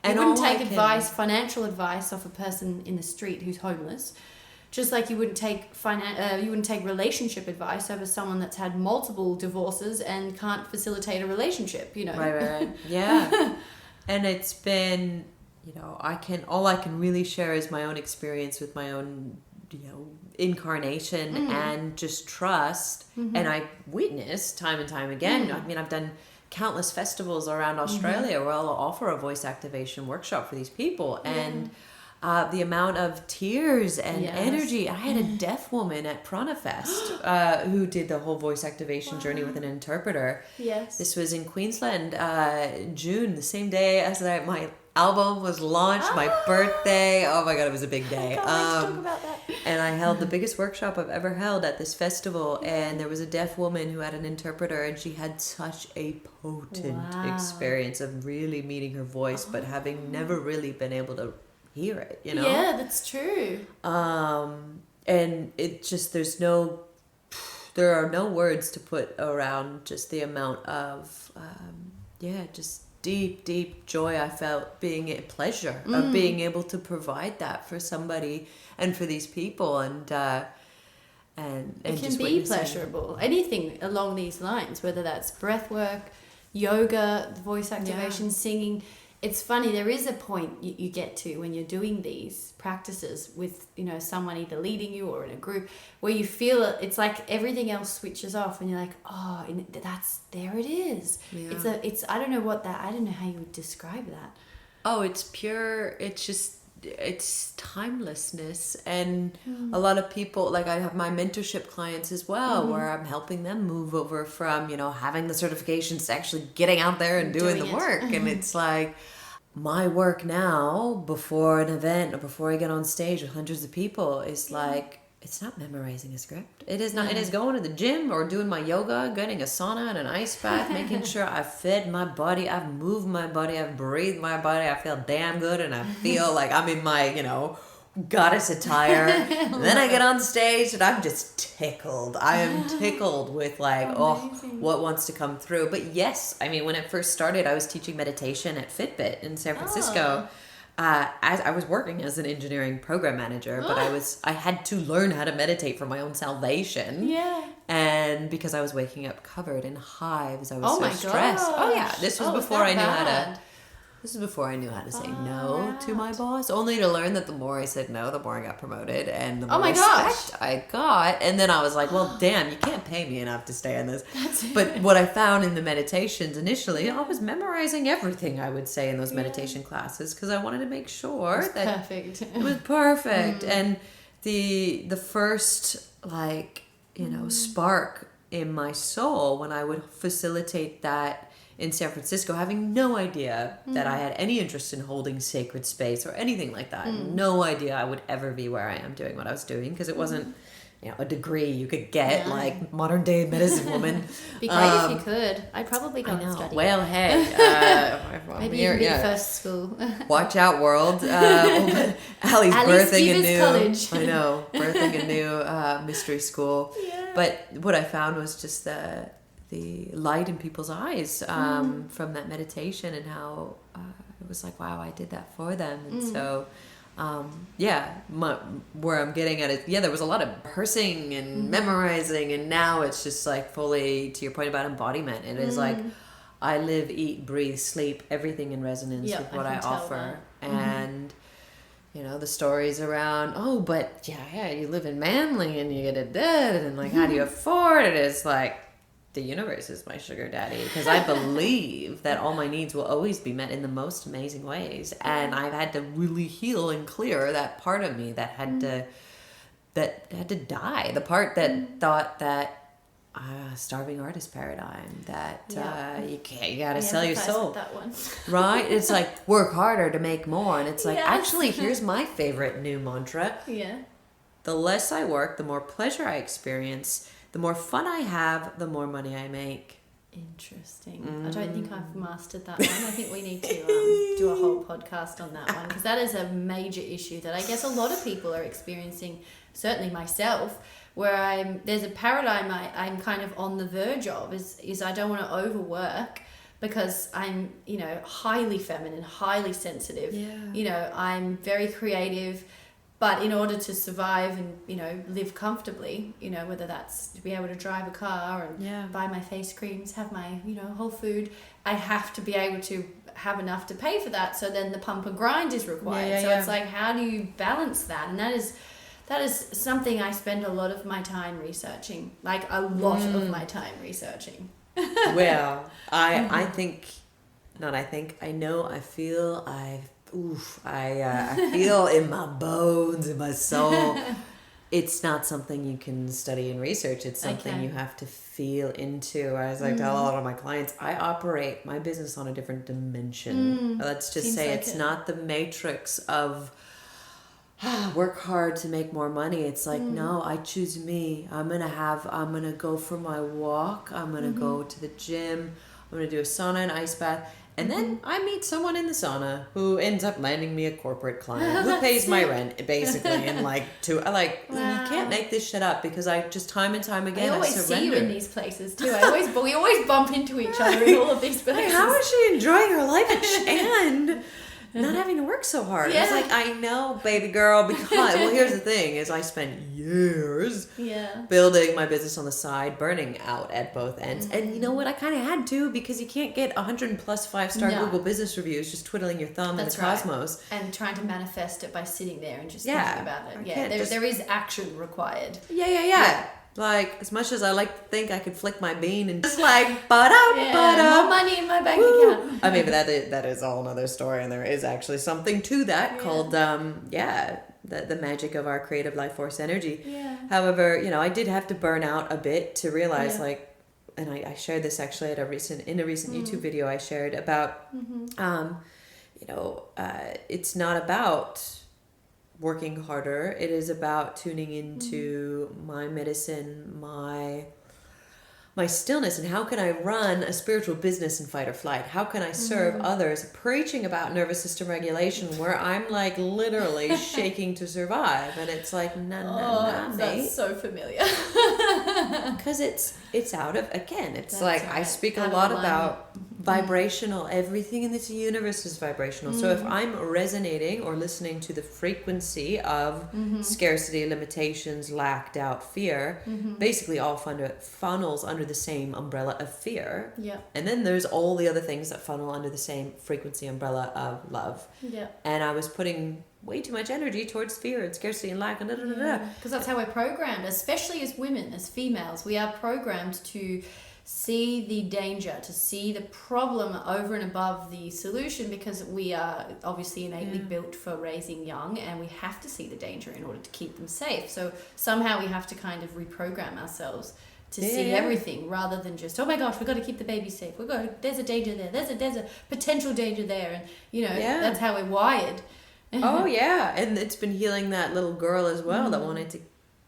and wouldn't take financial advice off a person in the street who's homeless, just like you wouldn't take relationship advice over someone that's had multiple divorces and can't facilitate a relationship, Right. Yeah. And it's been, all I can really share is my own experience with my own, incarnation and just trust. And I witness time and time again. I mean, I've done countless festivals around Australia where I'll offer a voice activation workshop for these people, and the amount of tears and energy. I had a deaf woman at Prana Fest who did the whole voice activation journey with an interpreter. Yes. This was in Queensland, June, the same day as my album was launched, my birthday. Oh my God, it was a big day. Talk about that. And I held the biggest workshop I've ever held at this festival, and there was a deaf woman who had an interpreter, and she had such a potent experience of really meeting her voice, but having never really been able to hear it, Yeah, that's true. And it just, there are no words to put around just the amount of, just deep joy I felt, pleasure of being able to provide that for somebody and for these people, and it can just be pleasurable. Anything along these lines, whether that's breath work, yoga, voice activation, singing. It's funny, there is a point you get to when you're doing these practices with, someone either leading you or in a group, where you feel it's like everything else switches off, and you're like, oh, there it is. Yeah. I don't know how you would describe that. Oh, it's pure, it's timelessness. And a lot of people, like I have my mentorship clients as well, where I'm helping them move over from, having the certifications to actually getting out there and doing the work. And it's like, my work now before an event or before I get on stage with hundreds of people is like it's not memorizing a script. It is not. It is going to the gym or doing my yoga, getting a sauna and an ice bath, making sure I've fed my body, I've moved my body, I've breathed my body, I feel damn good, and I feel like I'm in my, goddess attire. And then I get on stage and I'm just tickled. I am tickled with what wants to come through. But yes, I mean, when it first started, I was teaching meditation at Fitbit in San Francisco. As I was working as an engineering program manager, but I had to learn how to meditate for my own salvation. Yeah. And because I was waking up covered in hives, I was so stressed. Gosh. Oh yeah, this was before I knew how to. Bad. This is before I knew how to say no to my boss, only to learn that the more I said no, the more I got promoted, and the more respect I got. And then I was like, well, damn, you can't pay me enough to stay on this. But what I found in the meditations initially, I was memorizing everything I would say in those meditation classes because I wanted to make sure that perfect. It was perfect. And the first, spark in my soul when I would facilitate that in San Francisco, having no idea that I had any interest in holding sacred space or anything like that. No idea I would ever be where I am doing what I was doing because it wasn't, a degree you could get like modern day medicine woman. Be great if you could. I'd probably go and study. Well, hey, maybe you can be the first school. Watch out, world. Ali's Ali birthing Skiba's a new. college. I know, birthing a new mystery school. Yeah. But what I found was just the light in people's eyes from that meditation and how it was like, wow, I did that for them. And so, where I'm getting at it, there was a lot of rehearsing and memorizing, and now it's just like fully, to your point about embodiment, it is like, I live, eat, breathe, sleep, everything in resonance with what I offer. And the stories around, but you live in Manly and you get a debt, and like, how do you afford it? It's like, the universe is my sugar daddy because I believe that all my needs will always be met in the most amazing ways, and I've had to really heal and clear that part of me that had to die, the part that thought that starving artist paradigm that you gotta sell your soul, that one. right? It's like work harder to make more, and it's like actually here's my favorite new mantra. The less I work, the more pleasure I experience. The more fun I have, the more money I make. Interesting. I don't think I've mastered that one. I think we need to do a whole podcast on that one because that is a major issue that I guess a lot of people are experiencing, certainly myself, where there's a paradigm I'm kind of on the verge of is I don't want to overwork because I'm, highly feminine, highly sensitive. I'm very creative. But in order to survive and, live comfortably, whether that's to be able to drive a car and buy my face creams, have my, whole food, I have to be able to have enough to pay for that. So then the pump and grind is required. It's like, how do you balance that? And that is something I spend a lot of my time researching, like a lot of my time researching. Well, I feel in my bones, in my soul. It's not something you can study and research. It's something you have to feel into. As I tell a lot of my clients, I operate my business on a different dimension. Let's just say it's not the matrix of work hard to make more money. It's like, no, I choose me. I'm going to go for my walk. I'm going to go to the gym. I'm going to do a sauna and ice bath. And then I meet someone in the sauna who ends up landing me a corporate client who pays my rent, basically. And you can't make this shit up because I just time and time again, I always surrender. see you in these places too. We always bump into each other in all of these places. Hey, how is she enjoying her life and not having to work so hard? Yeah. It's like, I know, baby girl, because, here's the thing, is I spent years building my business on the side, burning out at both ends. And you know what? I kind of had to because you can't get 100 plus 5-star Google business reviews just twiddling your thumb in the cosmos. And trying to manifest it by sitting there and just thinking about it. There is action required. Yeah. Like, as much as I like to think I could flick my bean and just like, more money in my bank account. I mean, but that is a whole nother story, and there is actually something to that called, the magic of our creative life force energy. However, I did have to burn out a bit to realize, and I shared this actually at a recent YouTube video I shared about, it's not about working harder. It is about tuning into my medicine, my stillness, and how can I run a spiritual business in fight or flight? How can I serve others? Preaching about nervous system regulation, where I'm like literally shaking to survive, and it's like nah, mate. That's so familiar. Because it's out of, again, it's That's like right. I speak Out a of lot alignment. about vibrational. Everything in this universe is vibrational. So if I'm resonating or listening to the frequency of scarcity, limitations, lack, doubt, fear, basically all funnels under the same umbrella of fear. Yeah. And then there's all the other things that funnel under the same frequency umbrella of love. Yeah. And I was putting way too much energy towards fear and scarcity and lack and Because that's how we're programmed, especially as women, as females. We are programmed to see the danger, to see the problem over and above the solution, because we are obviously innately built for raising young, and we have to see the danger in order to keep them safe. So somehow we have to kind of reprogram ourselves to see everything, rather than just, oh my gosh, we've got to keep the baby safe. There's a danger there. There's a potential danger there. And, that's how we're wired. Oh yeah, and it's been healing that little girl as well that wanted to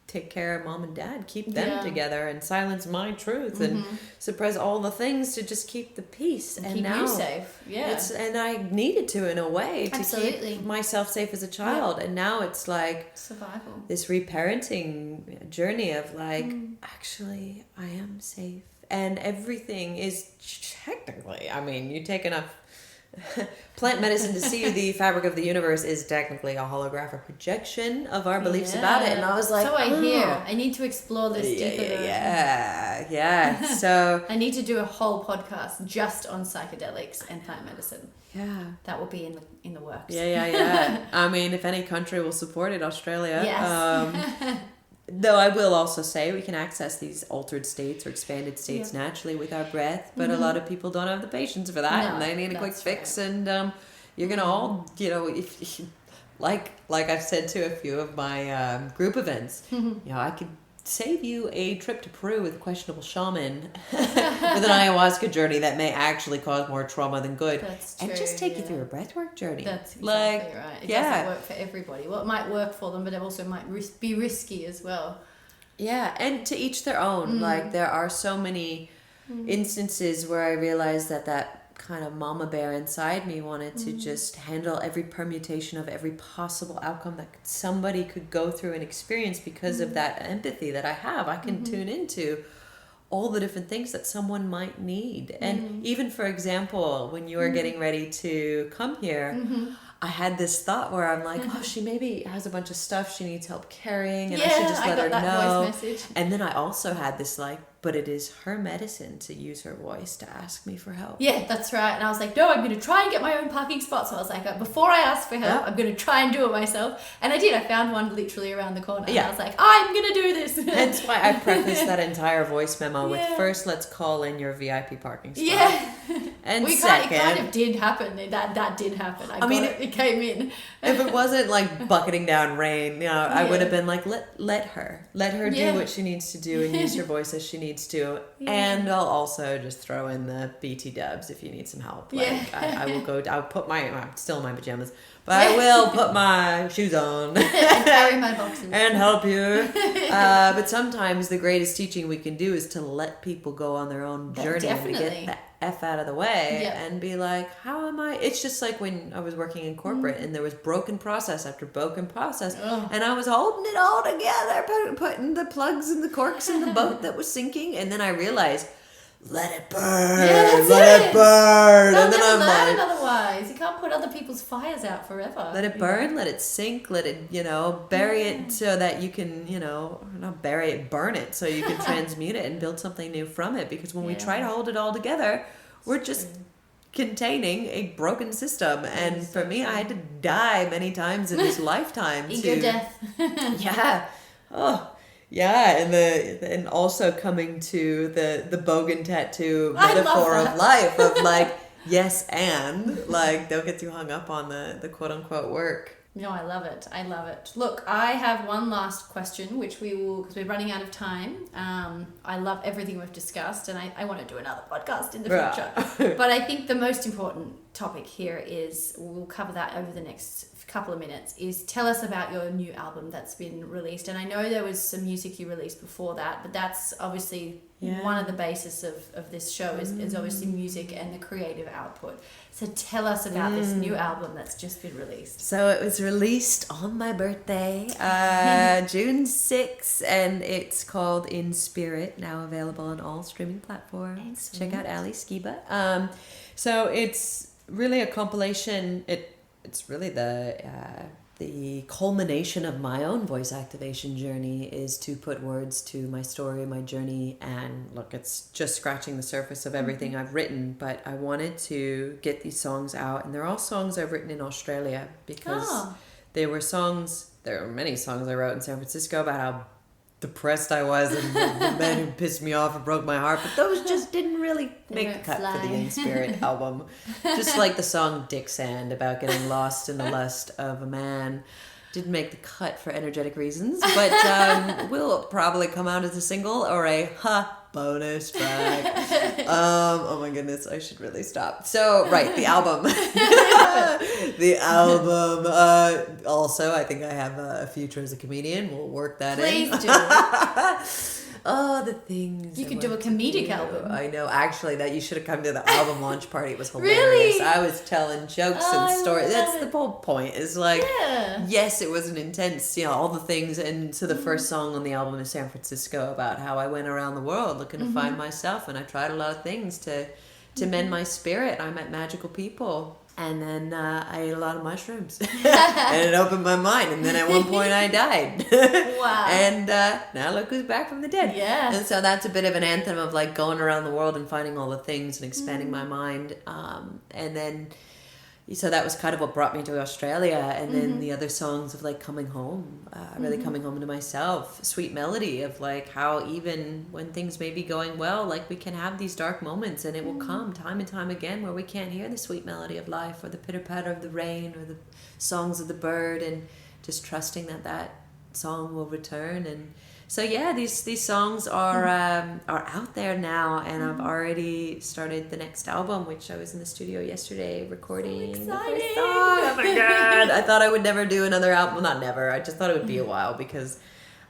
take care of mom and dad, keep them together, and silence my truth and suppress all the things to just keep the peace and keep now you safe. Yeah, and I needed to, in a way, to Absolutely. keep myself safe as a child. And now it's like survival. this reparenting journey of like, actually I am safe, and everything is technically, I mean, you take enough plant medicine to see the fabric of the universe is technically a holographic projection of our beliefs about it. And I was like, so I hear. I need to explore this deeper. Yeah. So I need to do a whole podcast just on psychedelics and plant medicine. yeah. That will be in the works. Yeah. I mean, if any country will support it, Australia. Yes. Though I will also say we can access these altered states or expanded states naturally with our breath, but a lot of people don't have the patience for that, and they need a quick fix. Right. And you're gonna all, if like I've said to a few of my group events, I could save you a trip to Peru with a questionable shaman with an ayahuasca journey that may actually cause more trauma than good. That's true, and just take you through a breathwork journey. That's exactly right. It doesn't work for everybody. Well, it might work for them, but it also might be risky as well. Yeah, and to each their own. Like, there are so many instances where I realized that kind of mama bear inside me wanted to just handle every permutation of every possible outcome that somebody could go through and experience because of that empathy that I have. I can tune into all the different things that someone might need. And even, for example, when you are getting ready to come here, I had this thought where I'm like, oh, she maybe has a bunch of stuff she needs help carrying, and I should just let her know. Voice message. And then I also had this like, but it is her medicine to use her voice to ask me for help. Yeah, that's right. And I was like, no, I'm going to try and get my own parking spot. So I was like, before I ask for help, I'm going to try and do it myself. And I did. I found one literally around the corner. Yeah. And I was like, I'm going to do this. That's why I prefaced that entire voice memo with, first, let's call in your VIP parking spot. Yeah. And it kind of did happen. That did happen. I mean, it came in. If it wasn't like bucketing down rain, I would have been like, let her do what she needs to do and use her voice as she needs to. And I'll also just throw in the BT dubs if you need some help. Like, I will go, I'm still in my pajamas, but I will put my shoes on and carry my boxes and help you. But sometimes the greatest teaching we can do is to let people go on their own journey and to get the F out of the way and be like, how am I? It's just like when I was working in corporate and there was broken process after broken process, and I was holding it all together, putting the plugs and the corks in the boat that was sinking, and then I realized, let it burn, let it burn. They'll and then never I'm learn like, otherwise. You can't put other people's fires out forever. let it burn, let it sink, let it, bury it so that you can, not bury it, burn it so you can transmute it and build something new from it. Because when we try to hold it all together, we're just containing a broken system. And for me, I had to die many times in this lifetime. Ego death. Yeah. Oh. Yeah, and also coming to the bogan tattoo metaphor of life of like, yes, and like, don't get too hung up on the quote unquote work. No, I love it. Look, I have one last question, which we will, because we're running out of time. I love everything we've discussed, and I want to do another podcast in the future. But I think the most important topic here is, we'll cover that over the next couple of minutes is tell us about your new album that's been released. And I know there was some music you released before that, but that's obviously one of the basis of this show is obviously music and the creative output. So tell us about this new album that's just been released. So it was released on my birthday, June 6th, and it's called In Spirit, now available on all streaming platforms. Excellent. Check out Ali Skiba. So it's really a compilation. It's really the culmination of my own voice activation journey is to put words to my story, my journey, and look, it's just scratching the surface of everything I've written, but I wanted to get these songs out, and they're all songs I've written in Australia because there were many songs I wrote in San Francisco about how depressed I was and the men who pissed me off and broke my heart, but those just didn't really make the cut for the In Spirit album. Just like the song Dick Sand about getting lost in the lust of a man didn't make the cut for energetic reasons, but will probably come out as a single or a bonus track. Oh my goodness, I should really stop. So, right, the album. The album. Also, I think I have a future as a comedian. We'll work that in. Please do. Oh, the things. You could do a comedic album. I know. Actually, that you should have come to the album launch party. It was hilarious. Really? I was telling jokes and stories. That's the whole point. Is like, yes, it was an intense, all the things. And so the first song on the album is San Francisco, about how I went around the world looking to find myself, and I tried a lot of things to mend my spirit. I met magical people. And then I ate a lot of mushrooms. And it opened my mind. And then at one point I died. Wow. And now look who's back from the dead. Yeah. And so that's a bit of an anthem of like going around the world and finding all the things and expanding my mind. And then, so that was kind of what brought me to Australia. And then the other songs of like coming home, really coming home to myself. Sweet melody of like how even when things may be going well, like we can have these dark moments, and it will come time and time again where we can't hear the sweet melody of life or the pitter patter of the rain or the songs of the bird, and just trusting that song will return. And so these songs are out there now, and I've already started the next album, which I was in the studio yesterday recording. So the first exciting! song. Oh my god! I thought I would never do another album. Well, not never. I just thought it would be a while because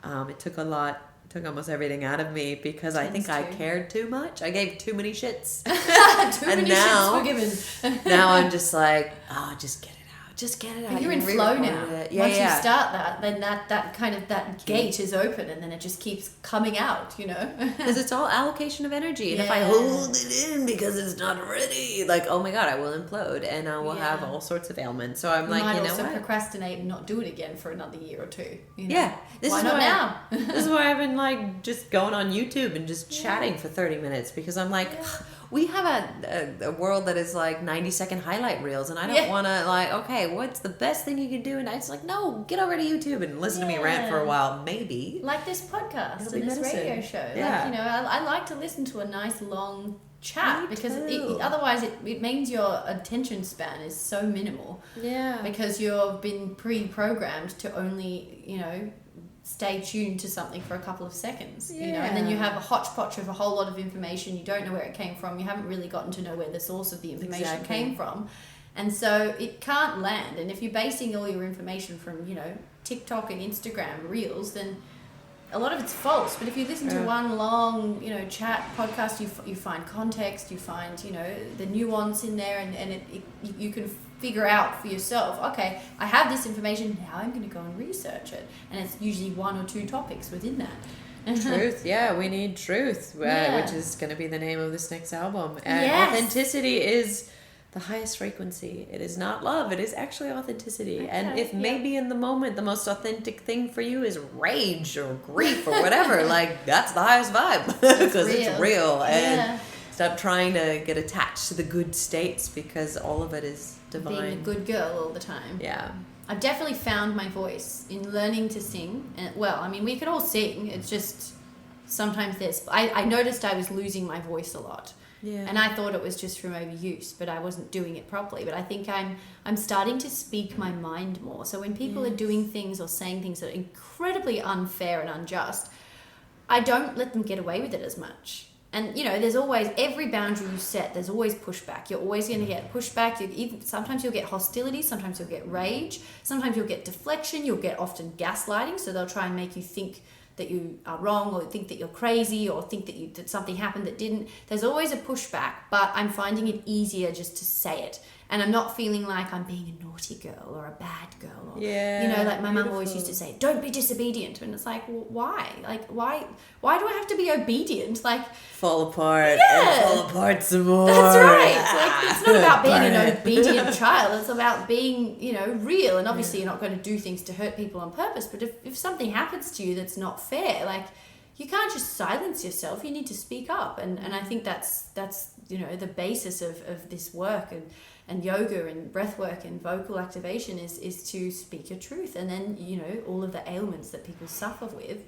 it took a lot. It took almost everything out of me because I think I cared too much. I gave too many shits. Shits forgiven. Now I'm just like, just get it. Just get it out. And you're in flow now. Once you start that, then that kind of that gate is open, and then it just keeps coming out, Because it's all allocation of energy. And if I hold it in because it's not ready, like, oh my god, I will implode and I will have all sorts of ailments. So I'm you like, might you know also what? procrastinate and not do it again for another year or two. Yeah. Why not now? This is why I've been like just going on YouTube and just chatting for 30 minutes because I'm like, we have a world that is like 90-second highlight reels, and I don't want to like, okay, what's the best thing you can do? And I just like, no, get over to YouTube and listen to me rant for a while, maybe. Like this podcast and this radio show. Yeah. Like, I like to listen to a nice long chat because otherwise it means your attention span is so minimal. Yeah. Because you've been pre-programmed to only, stay tuned to something for a couple of seconds, and then you have a hodgepodge of a whole lot of information. You don't know where it came from. You haven't really gotten to know where the source of the information came from. And so it can't land. And if you're basing all your information from, TikTok and Instagram reels, then a lot of it's false. But if you listen to one long, chat podcast, you find context, you find, the nuance in there, and you can figure out for yourself, okay, I have this information, now I'm going to go and research it. And it's usually one or two topics within that. Truth, we need truth, which is going to be the name of this next album. And authenticity is the highest frequency. It is not love, it is actually authenticity. Okay, and if maybe in the moment the most authentic thing for you is rage or grief or whatever, like that's the highest vibe because it's real. And stop trying to get attached to the good states because all of it is divine. Being a good girl all the time. Yeah. I've definitely found my voice in learning to sing. And, we can all sing. It's just sometimes I noticed I was losing my voice a lot. Yeah. And I thought it was just from overuse, but I wasn't doing it properly. But I think I'm starting to speak my mind more. So when people are doing things or saying things that are incredibly unfair and unjust, I don't let them get away with it as much. And, you know, there's always, every boundary you set, there's always pushback. You're always going to get pushback. Sometimes you'll get hostility. Sometimes you'll get rage. Sometimes you'll get deflection. You'll get often gaslighting. So they'll try and make you think that you are wrong, or think that you're crazy, or think that something happened that didn't. There's always a pushback, but I'm finding it easier just to say it. And I'm not feeling like I'm being a naughty girl or a bad girl. Or, yeah, you know, like my mum beautiful. always used to say, don't be disobedient. And it's like, well, why? Like, why do I have to be obedient? Like, fall apart yeah, and fall apart some more. That's right. Like, it's not about being an obedient child. It's about being, you know, real. And obviously you're not going to do things to hurt people on purpose. But if something happens to you that's not fair, like, you can't just silence yourself. You need to speak up. And I think that's you know, the basis of this work and yoga and breathwork and vocal activation is to speak your truth. And then, you know, all of the ailments that people suffer with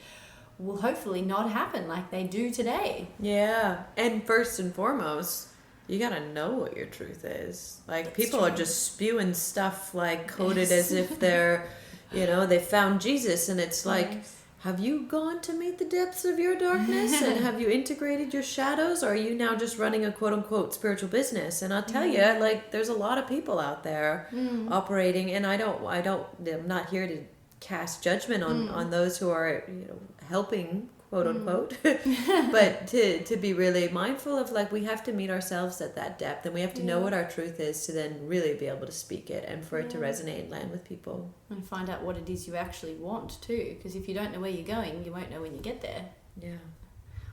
will hopefully not happen like they do today. Yeah. And first and foremost, you gotta know what your truth is. Like, that's people true. Are just spewing stuff like coded as if they're, you know, they found Jesus, and it's like, have you gone to meet the depths of your darkness? And have you integrated your shadows? Or are you now just running a quote unquote spiritual business? And I'll tell you, like, there's a lot of people out there operating, and I'm not here to cast judgment on those who are, you know, helping, quote unquote, but to be really mindful of, like, we have to meet ourselves at that depth, and we have to know what our truth is to then really be able to speak it, and for it to resonate and land with people. And find out what it is you actually want too, because if you don't know where you're going, you won't know when you get there. Yeah.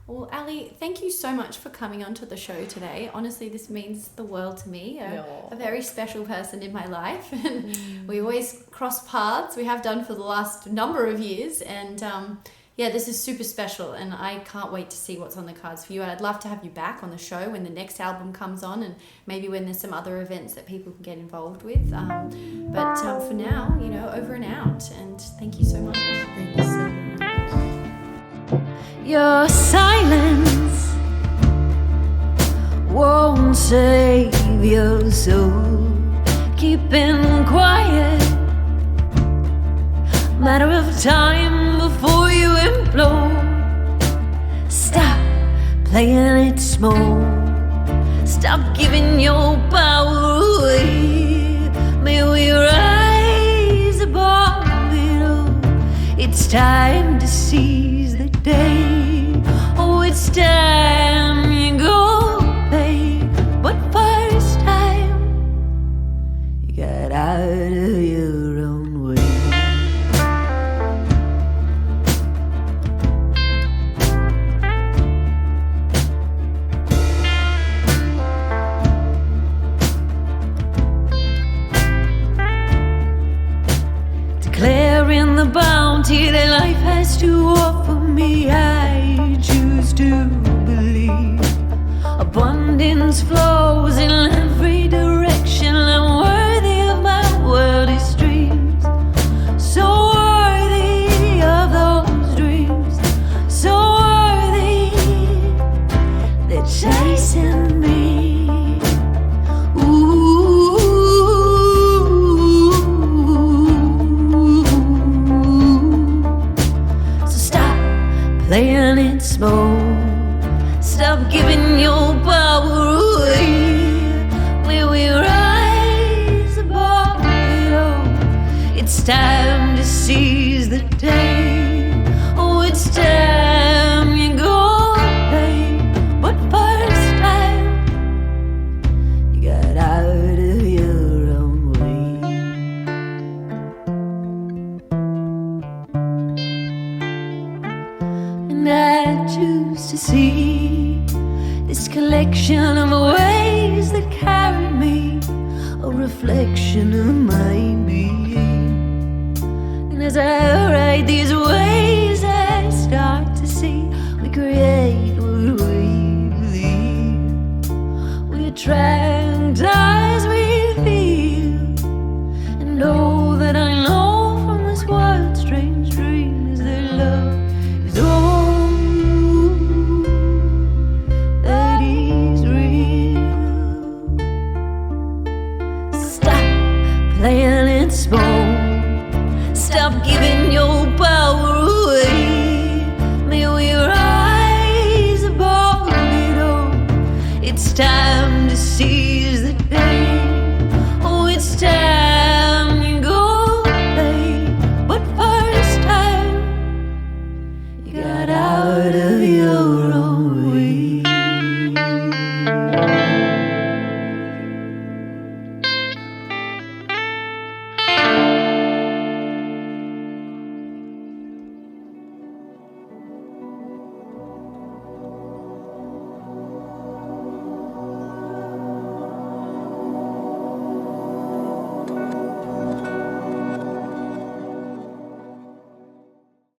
Well, Ali, thank you so much for coming onto the show today. Honestly, this means the world to me. A very special person in my life. And we always cross paths. We have done for the last number of years. And yeah, this is super special. And I can't wait to see what's on the cards for you. And I'd love to have you back on the show when the next album comes on, and maybe when there's some other events that people can get involved with. But for now, you know, over and out. And thank you so much. Thank you so much. Your silence won't save your soul. Keeping quiet, matter of time before you implode. Stop playing it small. Stop giving your power away. May we rise above it all. It's time to seize the day. Oh, it's time you go, babe. But first time, you got out of your own way. Declaring the bounty that life has to offer me, I choose to believe. Abundance flows in every direction. I'm worthy of my wildest dreams. So worthy of those dreams. So worthy. They're chasing me. Ooh. So stop playing it small. Stop giving your power away. May we rise above it all. It's time to seize the day. Oh, it's time you go, babe. But first time, you got out of your own way. And I choose to see this collection of ways that carry me, a reflection of my being. And as I ride these waves, I start to see we create what we believe. We attract